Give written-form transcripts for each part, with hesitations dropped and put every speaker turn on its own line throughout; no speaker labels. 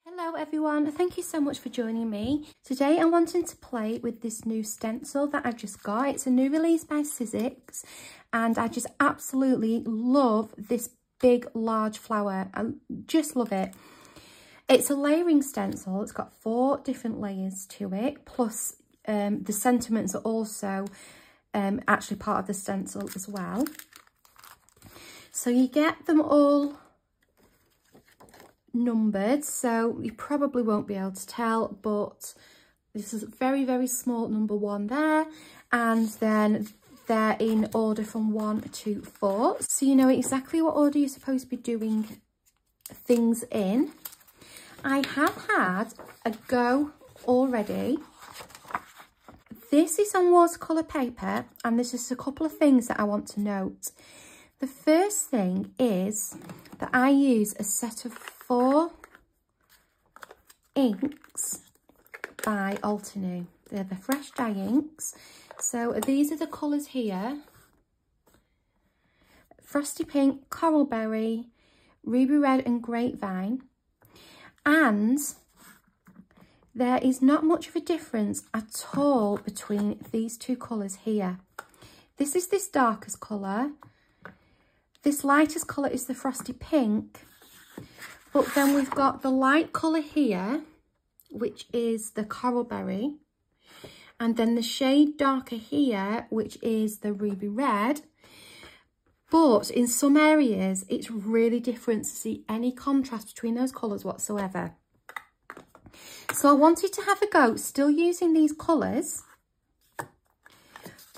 Hello everyone, thank you so much for joining me. Today I'm wanting to play with this new stencil that I just got. It's a new release by Sizzix and I just absolutely love this big large flower. I just love it. It's a layering stencil. It's got 4 different layers to it, plus the sentiments are also actually part of the stencil as well. So you get them all numbered, so you probably won't be able to tell, but this is very small number 1 there, and then they're in order from 1 to 4, so you know exactly what order you're supposed to be doing things in. I have had a go already. This is on watercolour paper, and there's just a couple of things that I want to note. The first thing is that I use a set of 4 inks by Altenew. They're the fresh dye inks. So these are the colours here: Frosty Pink, Coral Berry, Ruby Red and Grapevine. And there is not much of a difference at all between these 2 colours here. This is this darkest colour. This lightest colour is the Frosty Pink, but then we've got the light colour here, which is the Coral Berry, and then the shade darker here, which is the Ruby Red. But in some areas, it's really different to see any contrast between those colours whatsoever. So I wanted to have a go still using these colours,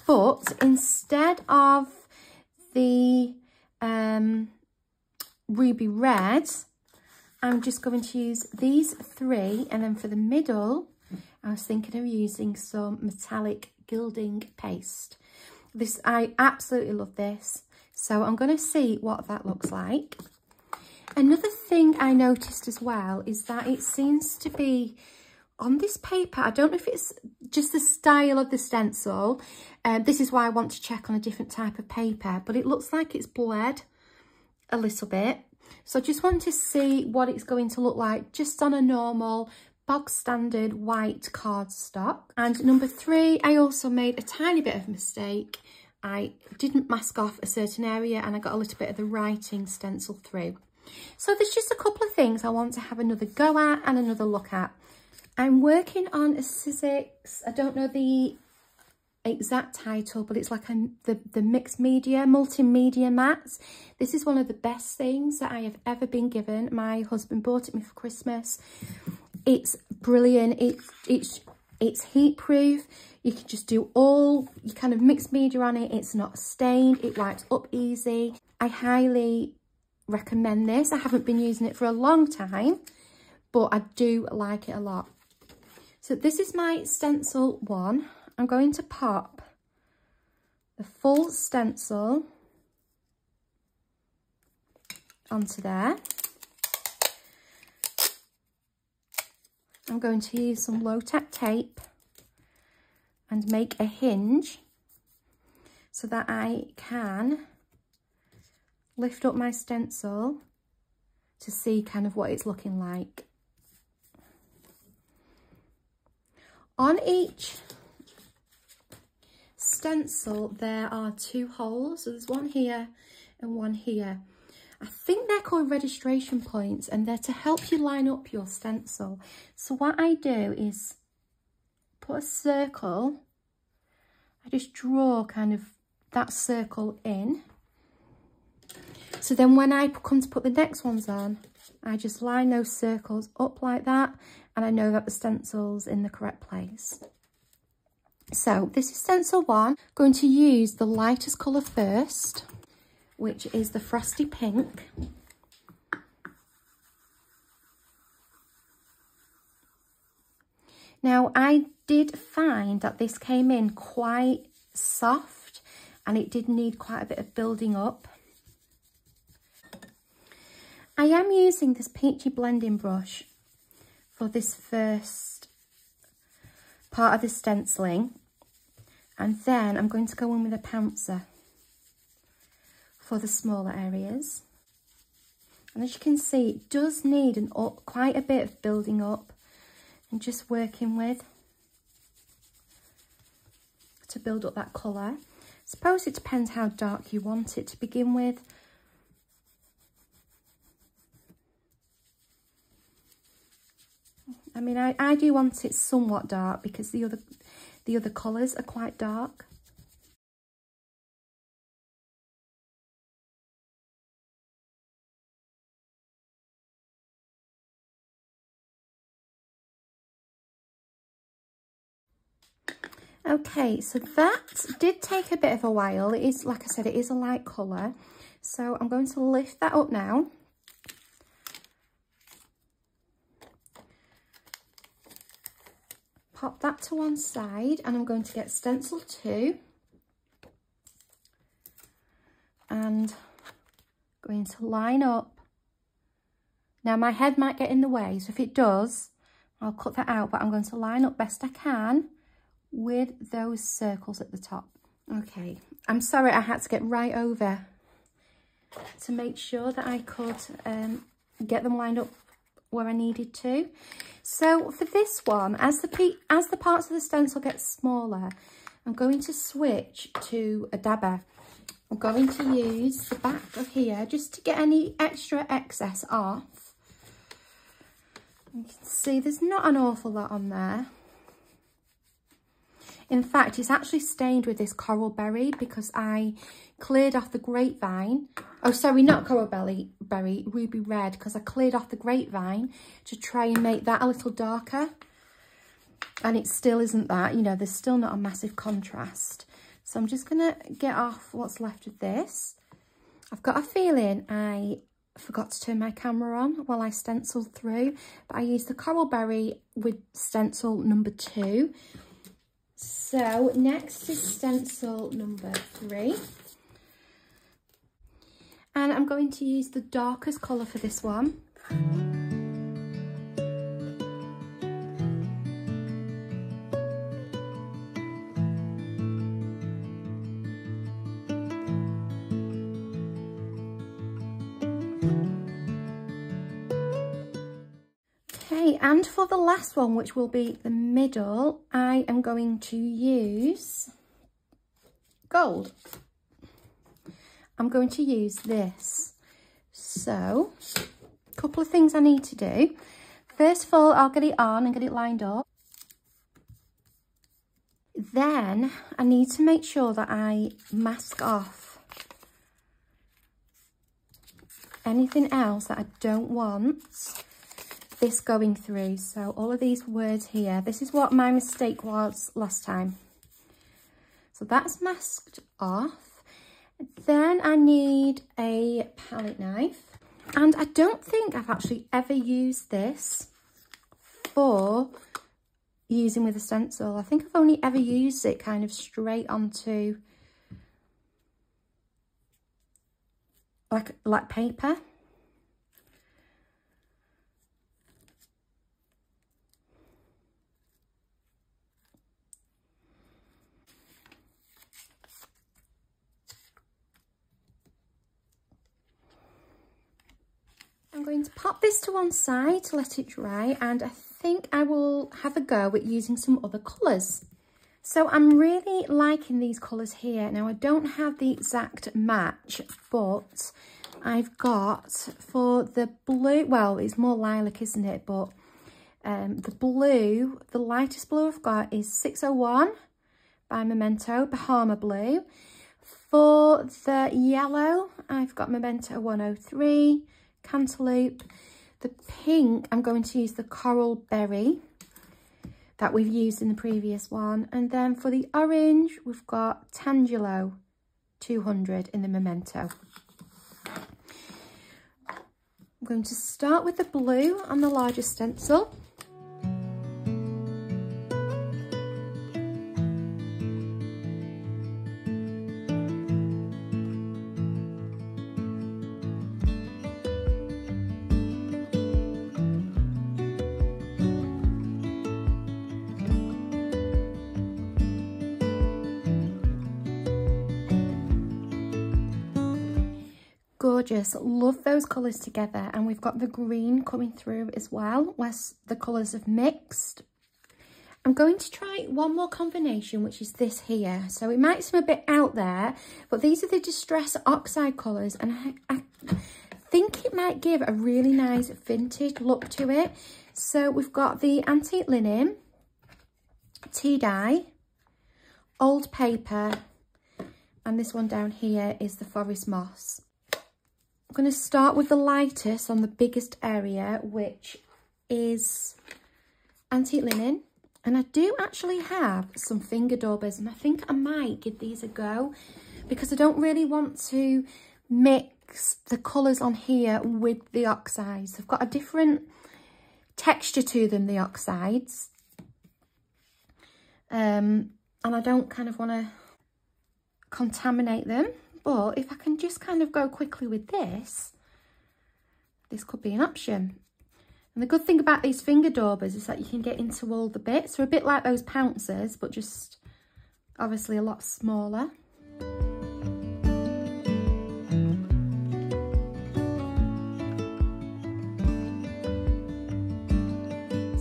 but instead of the Ruby Red, I'm just going to use these 3, and then for the middle I was thinking of using some metallic gilding paste. I absolutely love this, so I'm going to see what that looks like. Another thing I noticed as well is that it seems to be on this paper, I don't know if it's just the style of the stencil, this is why I want to check on a different type of paper, but it looks like it's bled a little bit. So I just want to see what it's going to look like just on a normal bog standard white cardstock. And number 3, I also made a tiny bit of a mistake. I didn't mask off a certain area and I got a little bit of the writing stencil through. So there's just a couple of things I want to have another go at and another look at. I'm working on a Sizzix, I don't know the exact title, but it's like the mixed media, multimedia mats. This is one of the best things that I have ever been given. My husband bought it me for Christmas. It's brilliant. It's heat proof. You can just do all your kind of mixed media on it. It's not stained. It wipes up easy. I highly recommend this. I haven't been using it for a long time, but I do like it a lot. So this is my stencil 1. I'm going to pop the full stencil onto there. I'm going to use some low-tack tape and make a hinge so that I can lift up my stencil to see kind of what it's looking like. On each stencil there are 2 holes, so there's one here and one here. I think they're called registration points and they're to help you line up your stencil. So what I do is put a circle, I just draw kind of that circle in, so then when I come to put the next ones on, I just line those circles up like that, and I know that the stencil's in the correct place. So this is stencil 1. I'm going to use the lightest colour first, which is the Frosty Pink. Now I did find that this came in quite soft and it did need quite a bit of building up. I am using this peachy blending brush for this first part of the stenciling, and then I'm going to go in with a pouncer for the smaller areas. And as you can see, it does need quite a bit of building up and just working with to build up that colour. I suppose it depends how dark you want it to begin with. I mean, I do want it somewhat dark because the other colours are quite dark. Okay, so that did take a bit of a while. It is, like I said, it is a light colour. So I'm going to lift that up now. Pop that to one side, and I'm going to get stencil 2. And going to line up. Now my head might get in the way, so if it does, I'll cut that out, but I'm going to line up best I can with those circles at the top. Okay, I'm sorry I had to get right over to make sure that I could get them lined up where I needed to. So for this one, as the parts of the stencil get smaller, I'm going to switch to a dabber. I'm going to use the back of here just to get any extra excess off. You can see there's not an awful lot on there. In fact, it's actually stained with this coral berry because I cleared off the grapevine. Oh, sorry, not coral berry, ruby red, because I cleared off the grapevine to try and make that a little darker. And it still isn't that, you know, there's still not a massive contrast. So I'm just going to get off what's left of this. I've got a feeling I forgot to turn my camera on while I stenciled through, but I used the coral berry with stencil number 2. So next is stencil number 3. And I'm going to use the darkest colour for this one. Okay, and for the last one, which will be the middle, I am going to use gold. I'm going to use this. So, a couple of things I need to do. First of all, I'll get it on and get it lined up. Then I need to make sure that I mask off anything else that I don't want this going through. So all of these words here, this is what my mistake was last time. So that's masked off. Then I need a palette knife, and I don't think I've actually ever used this for using with a stencil. I think I've only ever used it kind of straight onto like paper. I'm going to pop this to one side to let it dry, and I think I will have a go at using some other colours. So I'm really liking these colours here. Now I don't have the exact match, but I've got for the blue, well, it's more lilac, isn't it? But the blue, the lightest blue I've got is 601 by Memento, Bahama Blue. For the yellow, I've got Memento 103, Cantaloupe. The pink, I'm going to use the Coral Berry that we've used in the previous one. And then for the orange, we've got Tangelo 200 in the Memento. I'm going to start with the blue on the larger stencil. gorgeous. Love those colours together. And we've got the green coming through as well, where the colours have mixed. I'm going to try one more combination, which is this here. So it might seem a bit out there, but these are the Distress Oxide colours, and I think it might give a really nice vintage look to it. So we've got the Antique Linen, Tea Dye, Old Paper, and this one down here is the Forest Moss. I'm going to start with the lightest on the biggest area, which is Antique Linen. And I do actually have some finger daubers, and I think I might give these a go because I don't really want to mix the colours on here with the oxides. They've got a different texture to them, the oxides. And I don't kind of want to contaminate them. But if I can just kind of go quickly with this could be an option. And the good thing about these finger daubers is that you can get into all the bits. They're a bit like those pouncers, but just obviously a lot smaller. So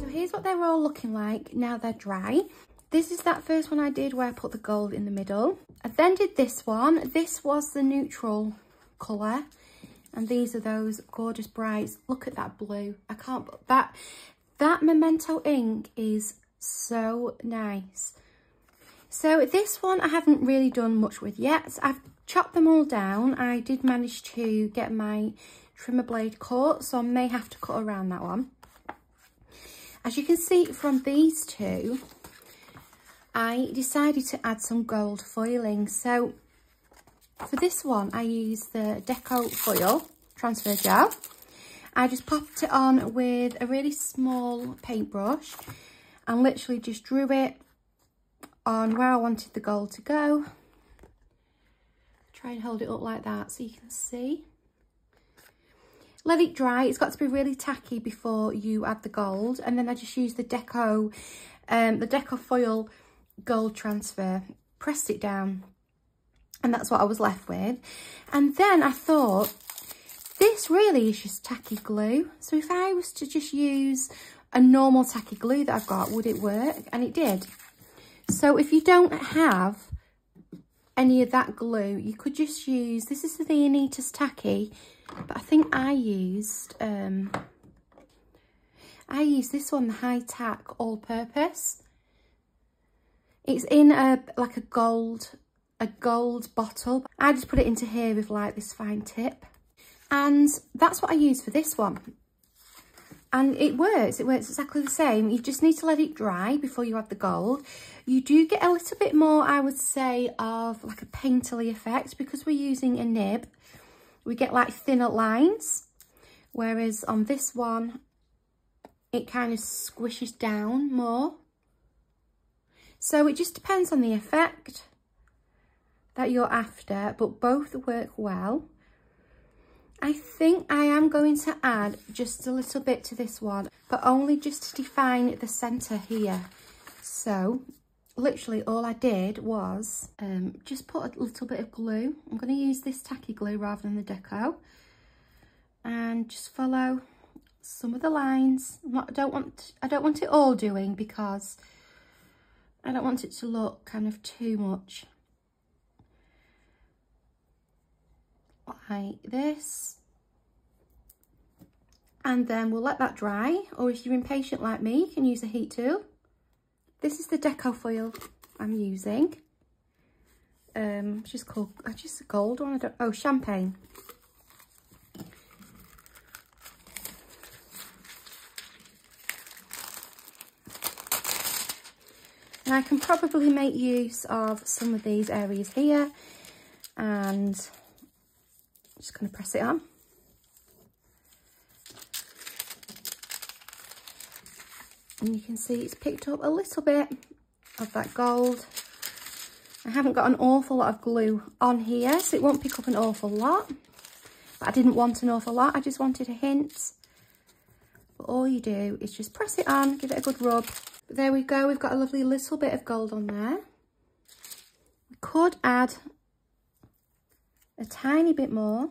here's what they're all looking like now they're dry. This is that first one I did where I put the gold in the middle. I then did this one. This was the neutral colour. And these are those gorgeous brights. Look at that blue. I can't, that Memento ink is so nice. So this one I haven't really done much with yet. I've chopped them all down. I did manage to get my trimmer blade cut, so I may have to cut around that one. As you can see from these two, I decided to add some gold foiling. So for this one, I used the Deco Foil transfer gel. I just popped it on with a really small paintbrush and literally just drew it on where I wanted the gold to go. Try and hold it up like that so you can see. Let it dry. It's got to be really tacky before you add the gold. And then I just used the Deco Foil gold transfer, pressed it down. And that's what I was left with. And then I thought, this really is just tacky glue. So if I was to just use a normal tacky glue that I've got, would it work? And it did. So if you don't have any of that glue, you could just use, this is the Anitas Tacky, but I think I used this one, the High Tack All Purpose. It's in like a gold bottle. I just put it into here with like this fine tip, and that's what I use for this one. And it works exactly the same. You just need to let it dry before you add the gold. You do get a little bit more, I would say, of like a painterly effect because we're using a nib. We get like thinner lines, whereas on this one it kind of squishes down more. So it just depends on the effect that you're after, but both work well. I think I am going to add just a little bit to this one, but only just to define the centre here. So literally all I did was just put a little bit of glue. I'm going to use this tacky glue rather than the Deco, and just follow some of the lines. I don't want it all doing because I don't want it to look kind of too much like this. And then we'll let that dry, or if you're impatient like me, you can use a heat tool. This is the Deco Foil I'm using. It's just called, just a gold one, Champagne. And I can probably make use of some of these areas here, and I'm just going to press it on. And you can see it's picked up a little bit of that gold. I haven't got an awful lot of glue on here, so it won't pick up an awful lot. But I didn't want an awful lot, I just wanted a hint. But all you do is just press it on, give it a good rub. But there we go, we've got a lovely little bit of gold on there. We could add a tiny bit more.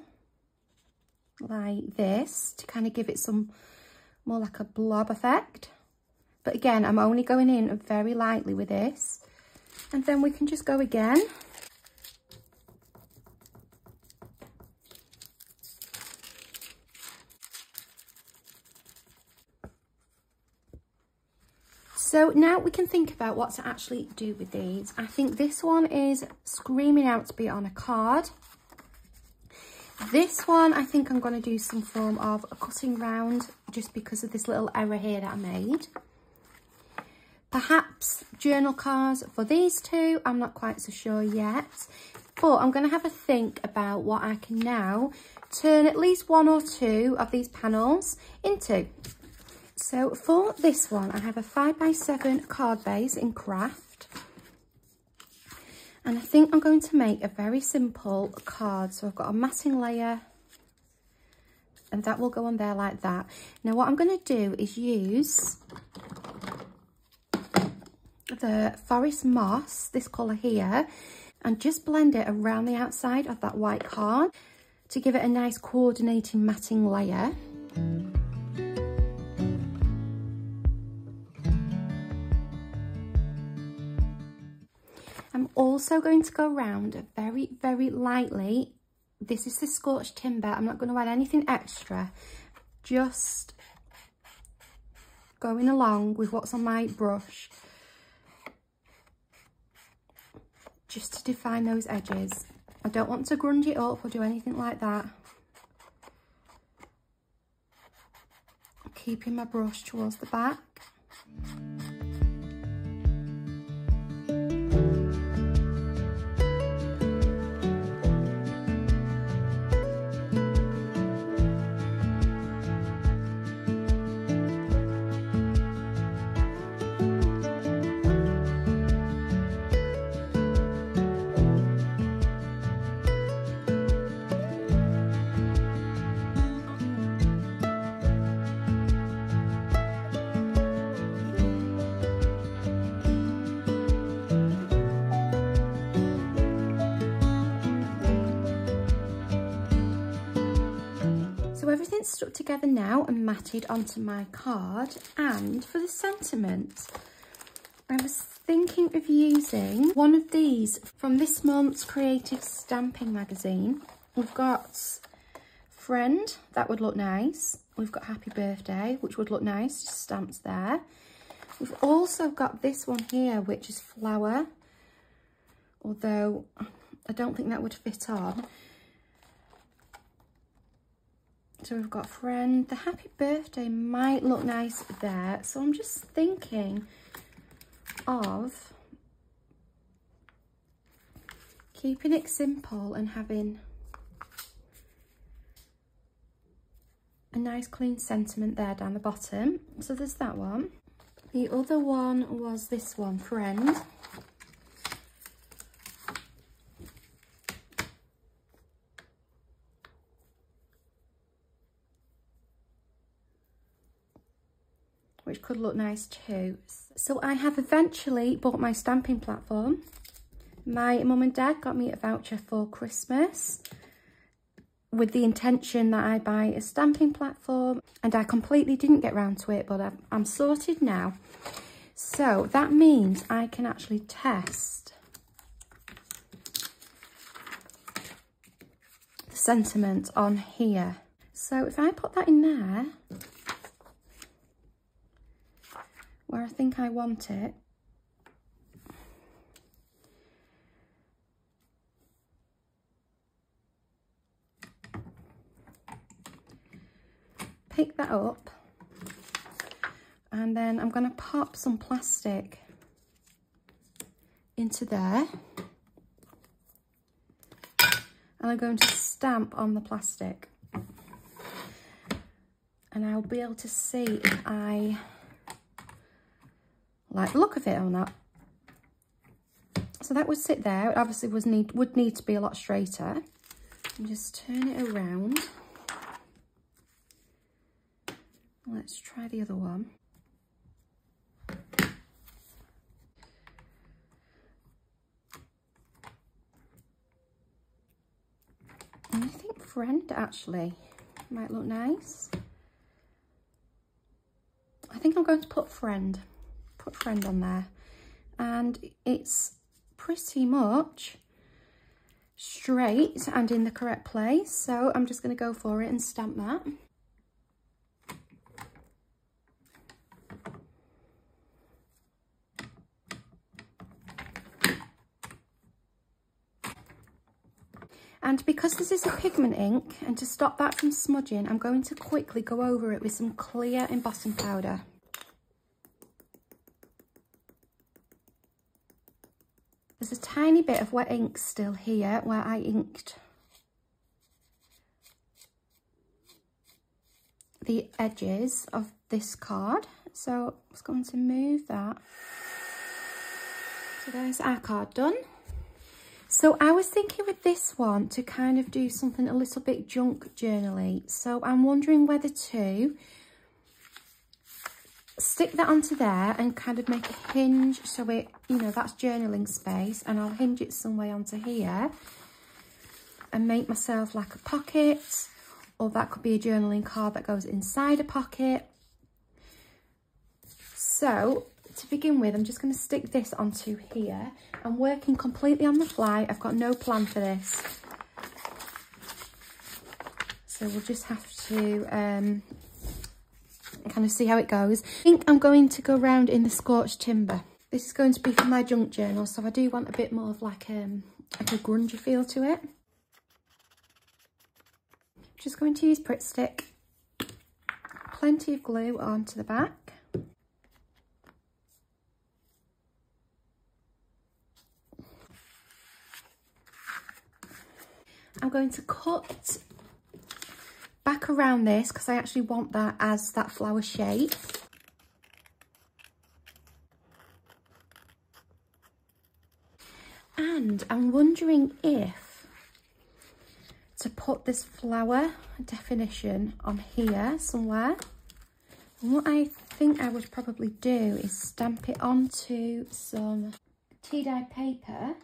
like this to kind of give it some more like a blob effect. But again, I'm only going in very lightly with this. And then we can just go again. So now we can think about what to actually do with these. I think this one is screaming out to be on a card. This one, I think I'm going to do some form of a cutting round just because of this little error here that I made. Perhaps journal cards for these two. I'm not quite so sure yet. But I'm going to have a think about what I can now turn at least one or two of these panels into. So for this one, I have a 5x7 card base in craft. And I think I'm going to make a very simple card. So I've got a matting layer and that will go on there like that. Now what I'm going to do is use the Forest Moss, this colour here, and just blend it around the outside of that white card to give it a nice coordinating matting layer. I'm also going to go around very, very lightly. This is the scorched timber. I'm not going to add anything extra. Just going along with what's on my brush. Just to define those edges. I don't want to grunge it up or do anything like that. I'm keeping my brush towards the back. So everything's stuck together now and matted onto my card. And for the sentiment, I was thinking of using one of these from this month's Creative Stamping magazine. We've got Friend, that would look nice. We've got Happy Birthday, which would look nice, just stamped there. We've also got this one here, which is Flower, although I don't think that would fit on. So we've got Friend. The Happy Birthday might look nice there. So I'm just thinking of keeping it simple and having a nice clean sentiment there down the bottom. So there's that one. The other one was this one, Friend. Which could look nice too. So I have eventually bought my stamping platform. My mum and dad got me a voucher for Christmas with the intention that I buy a stamping platform, and I completely didn't get round to it, but I'm sorted now. So that means I can actually test the sentiment on here. So if I put that in there, where I think I want it, pick that up, and then I'm going to pop some plastic into there, and I'm going to stamp on the plastic, and I'll be able to see if I like the look of it or not. So that would sit there. It obviously would need to be a lot straighter. And just turn it around. Let's try the other one. And I think Friend actually Might look nice. I think I'm going to put friend on there, and it's pretty much straight and in the correct place, so I'm just going to go for it and stamp that. And because this is a pigment ink, and to stop that from smudging, I'm going to quickly go over it with some clear embossing powder. There's a tiny bit of wet ink still here where I inked the edges of this card. So I'm just going to move that. So there's our card done. So I was thinking with this one to kind of do something a little bit junk journal-y. So I'm wondering whether to stick that onto there and kind of make a hinge so it, you know, that's journaling space, and I'll hinge it some way onto here and make myself like a pocket, or that could be a journaling card that goes inside a pocket. So to begin with, I'm just going to stick this onto here. I'm working completely on the fly. I've got no plan for this. So we'll just have to kind of see how it goes. I think I'm going to go round in the scorched timber. This is going to be for my junk journal, so I do want a bit more of like a grungy feel to it. Just going to use Pritt Stick. Plenty of glue onto the back. I'm going to cut back around this because I actually want that as that flower shape. And I'm wondering if to put this flower definition on here somewhere. And what I think I would probably do is stamp it onto some tea-dyed paper.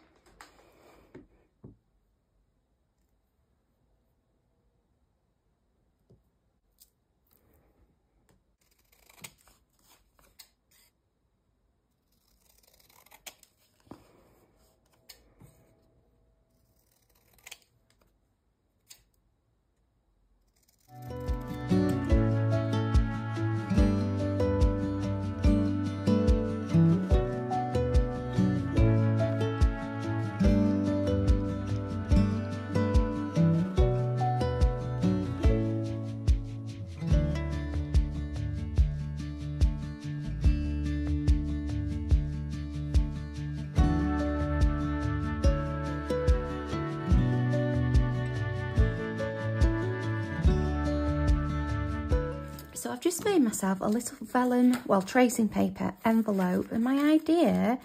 So I've just made myself a little vellum, well, tracing paper envelope, and my idea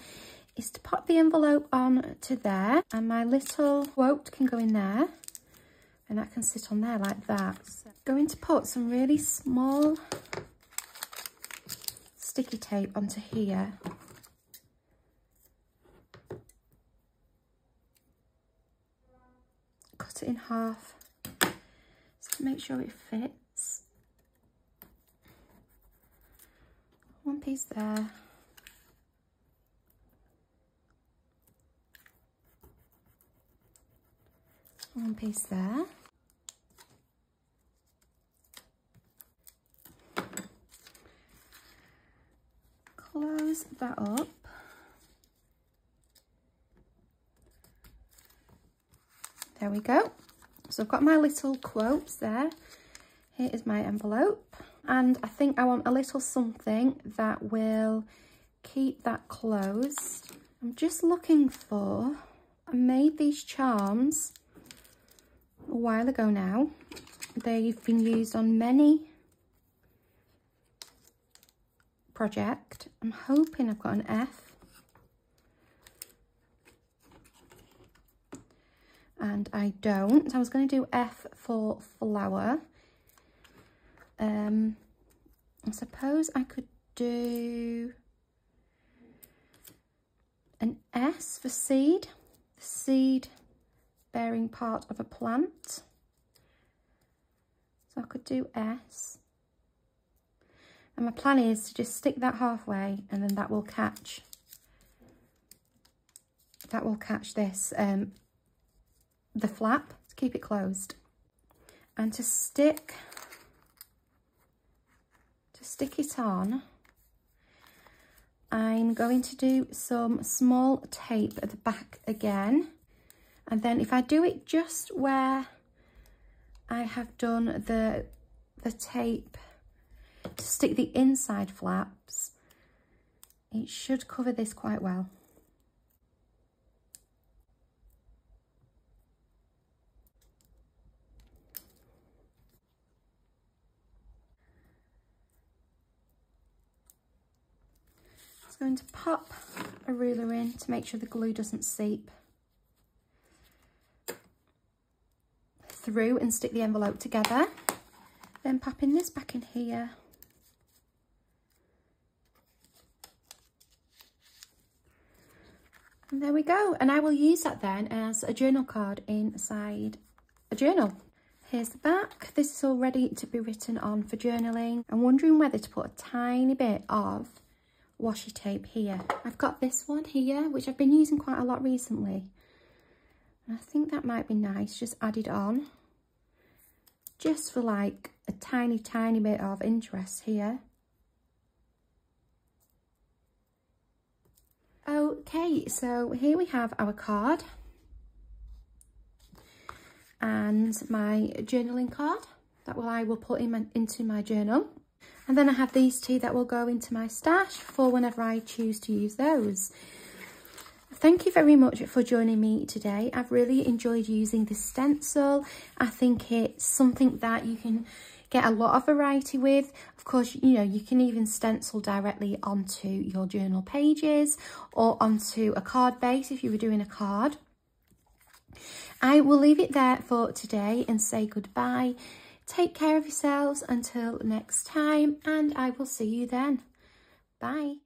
is to pop the envelope on to there, and my little quote can go in there, and that can sit on there like that. So I'm going to put some really small sticky tape onto here. Cut it in half, so make sure it fits. One piece there. One piece there. Close that up. There we go. So I've got my little quotes there. Here is my envelope. And I think I want a little something that will keep that closed. I'm just looking for, I made these charms a while ago now. They've been used on many projects. I'm hoping I've got an F. And I don't. I was going to do F for flower. I suppose I could do an S for seed, the seed bearing part of a plant. So So I could do S. And my plan is to just stick that halfway, and then that will catch this, the flap, to keep it closed. And to stick it on, I'm going to do some small tape at the back again. And then if I do it just where I have done the tape to stick the inside flaps, it should cover this quite well. I'm going to pop a ruler in to make sure the glue doesn't seep through and stick the envelope together. Then popping this back in here. And there we go. And I will use that then as a journal card inside a journal. Here's the back. This is all ready to be written on for journaling. I'm wondering whether to put a tiny bit of washi tape here. I've got this one here, which I've been using quite a lot recently. And I think that might be nice, just add it on. Just for like a tiny, tiny bit of interest here. Okay, so here we have our card. And my journaling card that I will put into my journal. And then I have these two that will go into my stash for whenever I choose to use those. Thank you very much for joining me today. I've really enjoyed using this stencil. I think it's something that you can get a lot of variety with. Of course, you know, you can even stencil directly onto your journal pages or onto a card base if you were doing a card. I will leave it there for today and say goodbye. Take care of yourselves until next time, and I will see you then. Bye.